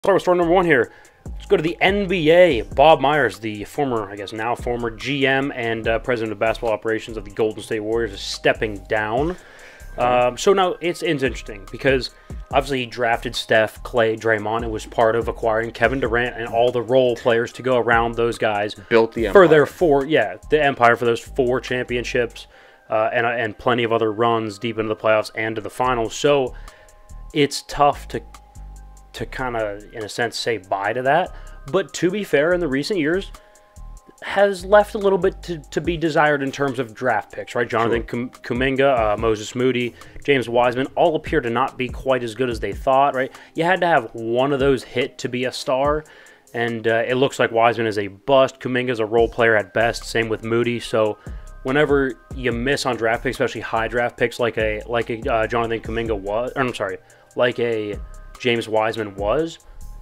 Start with story number one here. Let's go to the NBA. Bob Myers, the former, I guess now former GM and president of basketball operations of the Golden State Warriors, is stepping down. So now it's interesting because obviously he drafted Steph, Clay, Draymond, and was part of acquiring Kevin Durant and all the role players to go around those guys. Built the empire. For their the empire for those 4 championships and plenty of other runs deep into the playoffs and to the finals. So it's tough to kind of, in a sense, say bye to that. But to be fair, in the recent years, has left a little bit to be desired in terms of draft picks, right? Jonathan Kuminga, Moses Moody, James Wiseman all appear to not be quite as good as they thought, right? You had to have one of those hit to be a star, and it looks like Wiseman is a bust. Kuminga's a role player at best, same with Moody. So whenever you miss on draft picks, especially high draft picks like a Jonathan Kuminga was, or I'm sorry, like a James Wiseman was,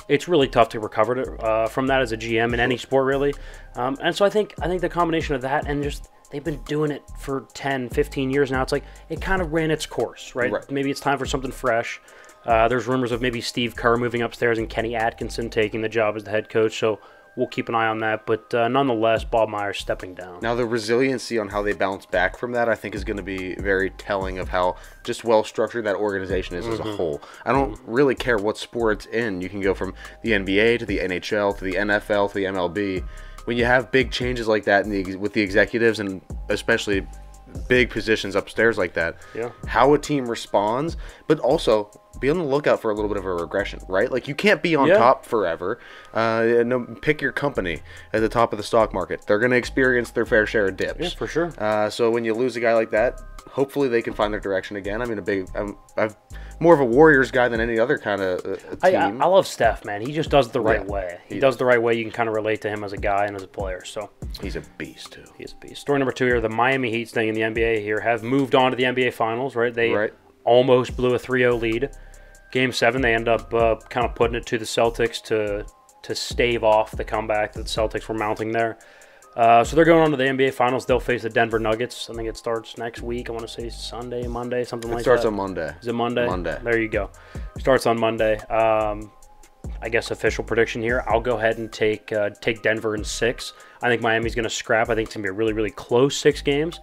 it's really tough to recover from that as a GM in any sport, really. And so I think the combination of that and just they've been doing it for 10, 15 years now. It's like it kind of ran its course, right? Maybe it's time for something fresh. There's rumors of maybe Steve Kerr moving upstairs and Kenny Atkinson taking the job as the head coach. So we'll keep an eye on that. But nonetheless, Bob Myers stepping down. Now, the resiliency on how they bounce back from that, I think, is going to be very telling of how just well-structured that organization is as a whole. I don't really care what sport it's in. You can go from the NBA to the NHL to the NFL to the MLB. When you have big changes like that with the executives and especially big positions upstairs like that, how a team responds, but also be on the lookout for a little bit of a regression, right? Like, you can't be on top forever. Pick your company at the top of the stock market. They're going to experience their fair share of dips. Yeah, for sure. So when you lose a guy like that, hopefully they can find their direction again. I mean, I'm more of a Warriors guy than any other kind of team. I love Steph, man. He just does it the right way. He does the right way. You can kind of relate to him as a guy and as a player. So he's a beast, too. He's a beast. Story number 2 here. The Miami Heat, staying in the NBA here, have moved on to the NBA Finals, right? They almost blew a 3-0 lead. Game 7, they end up kind of putting it to the Celtics to stave off the comeback that the Celtics were mounting there. So they're going on to the NBA Finals. They'll face the Denver Nuggets. I think it starts next week. I want to say Sunday, Monday, something like that. It starts on Monday. Is it Monday? Monday. There you go. Starts on Monday. I guess official prediction here. I'll go ahead and take Denver in 6. I think Miami's going to scrap. I think it's going to be a really, really close 6 games.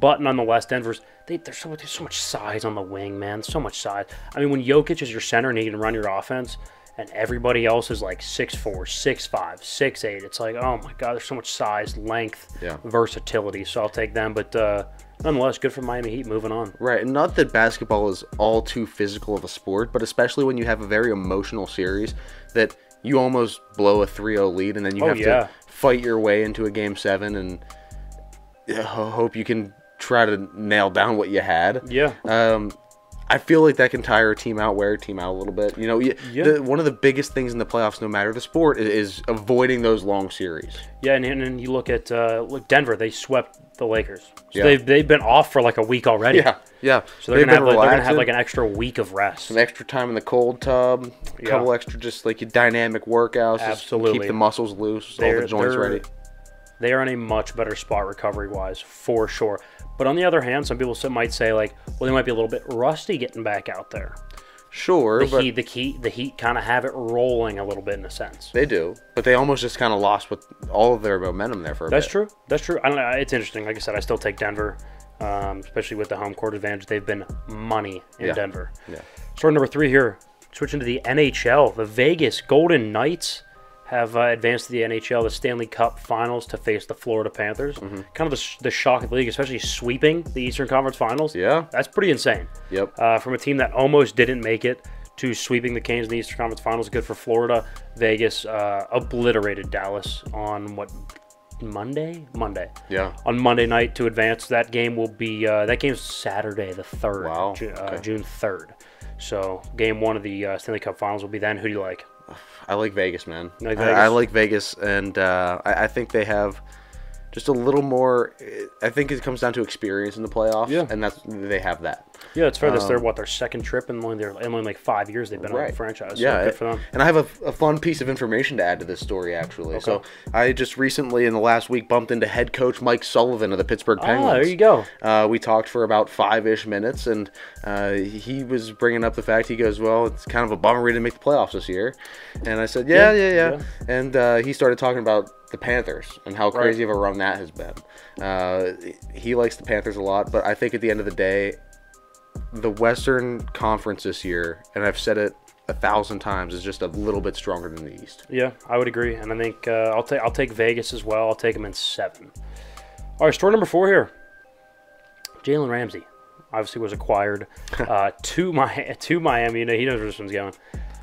But nonetheless, Denver's there's so much size on the wing, man. So much size. I mean, when Jokic is your center and he can run your offense, and everybody else is like 6'4", 6'5", 6'8", it's like, oh my God, there's so much size, length, versatility. So I'll take them. But nonetheless, good for Miami Heat moving on. Right, and not that basketball is all too physical of a sport, but especially when you have a very emotional series that you almost blow a 3-0 lead, and then you have to fight your way into a Game 7 and hope you can try to nail down what you had. I feel like that can tire a team out, wear a team out a little bit. You know, one of the biggest things in the playoffs, no matter the sport, is avoiding those long series. Yeah, and you look at Denver, they swept the Lakers. So they've been off for like a week already. Yeah. So they're gonna have like an extra week of rest. Some extra time in the cold tub, a couple extra just like your dynamic workworkouts. Absolutely. Just keep the muscles loose, all the joints ready. They are in a much better spot recovery-wise, for sure. But on the other hand, some people might say, like, well, they might be a little bit rusty getting back out there. Sure, the Heat kind of have it rolling a little bit in a sense. They do, but they almost just kind of lost with all of their momentum there for a bit. That's true. I don't know. It's interesting. Like I said, I still take Denver, especially with the home court advantage. They've been money in Denver. Story number 3 here. Switching to the NHL, the Vegas Golden Knights have advanced to the NHL, the Stanley Cup Finals, to face the Florida Panthers. Kind of the shock of the league, especially sweeping the Eastern Conference Finals. That's pretty insane. From a team that almost didn't make it to sweeping the Canes in the Eastern Conference Finals. Good for Florida. Vegas obliterated Dallas on Monday? Monday. On Monday night to advance. That game will be that game's Saturday the 3rd. Wow. June 3rd. So game 1 of the Stanley Cup Finals will be then. Who do you like? I like Vegas, man. You like Vegas? I like Vegas, and I think they have just a little more. I think it comes down to experience in the playoffs, and they have that. Yeah, it's fair. This their second trip in only like 5 years they've been on the franchise. So Yeah, good for them. And I have a fun piece of information to add to this story, actually. Okay. So I just recently, in the last week, bumped into head coach Mike Sullivan of the Pittsburgh Penguins. There you go. We talked for about 5-ish minutes, and he was bringing up the fact, he goes, well, it's kind of a bummer we didn't make the playoffs this year. And I said, yeah. And he started talking about the Panthers and how crazy of a run that has been. He likes the Panthers a lot, but I think at the end of the day, the Western Conference this year, and I've said it 1,000 times, is just a little bit stronger than the East. Yeah, I would agree, and I think I'll take Vegas as well. I'll take them in 7. All right, story number 4 here. Jalen Ramsey obviously was acquired to Miami. You know, he knows where this one's going.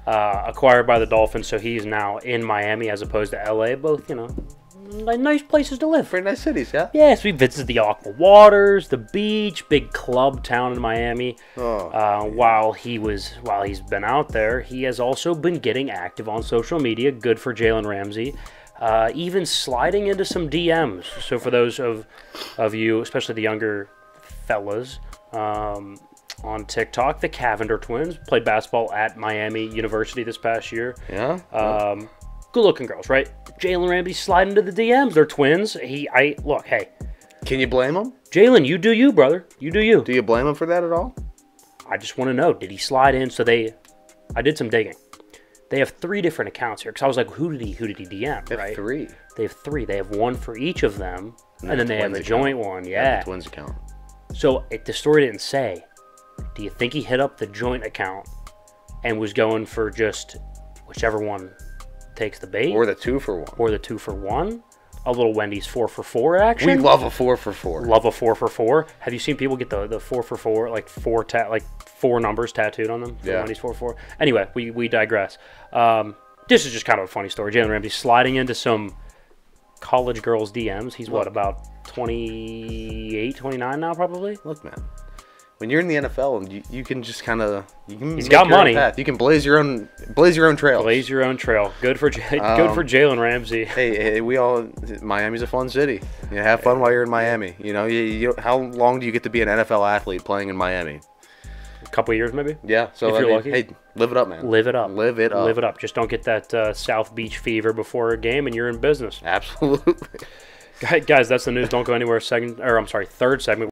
Acquired by the Dolphins, so he's now in Miami as opposed to LA. Both, you know, nice places to live. Pretty nice cities, yeah? Yes, we visited the Aqua Waters, the beach, big club town in Miami. While he's been out there, he has also been getting active on social media. Good for Jalen Ramsey. Even sliding into some DMs. So for those of you, especially the younger fellas, on TikTok, the Cavinder twins played basketball at Miami University this past year. Yeah. Good-looking girls, right? Jalen Ramsey sliding into the DMs. They're twins. Look, hey. Can you blame him? Jalen, you do you, brother. You do you. Do you blame him for that at all? I just want to know, did he slide in? I did some digging. They have 3 different accounts here, because I was like, who did he DM, They have right? 3. They have 3. They have one for each of them, and then they have the joint one. Yeah. The twins account. So the story didn't say. Do you think he hit up the joint account and was going for just whichever one takes the bait? Or the 2-for-1. Or the 2-for-1? A little Wendy's 4-for-4 action? We love a 4-for-4. Love a 4-for-4. Have you seen people get the 4-for-4, like 4 numbers tattooed on them? Yeah. Wendy's 4-for-4. Anyway, we digress. This is just kind of a funny story. Jalen Ramsey sliding into some college girls' DMs. He's about 28, 29 now, probably? Look, man. When you're in the NFL, and you can just kind of he's got money. You can blaze your own trail. Blaze your own trail. Good for Jalen Ramsey. Hey, Miami's a fun city. You have fun while you're in Miami. You know, how long do you get to be an NFL athlete playing in Miami? A couple of years, maybe. Yeah. So if you're lucky. Hey, live it up, man. Live it up. Live it up. Live it up. Just don't get that South Beach fever before a game, and you're in business. Absolutely. Guys, that's the news. Don't go anywhere. Third segment.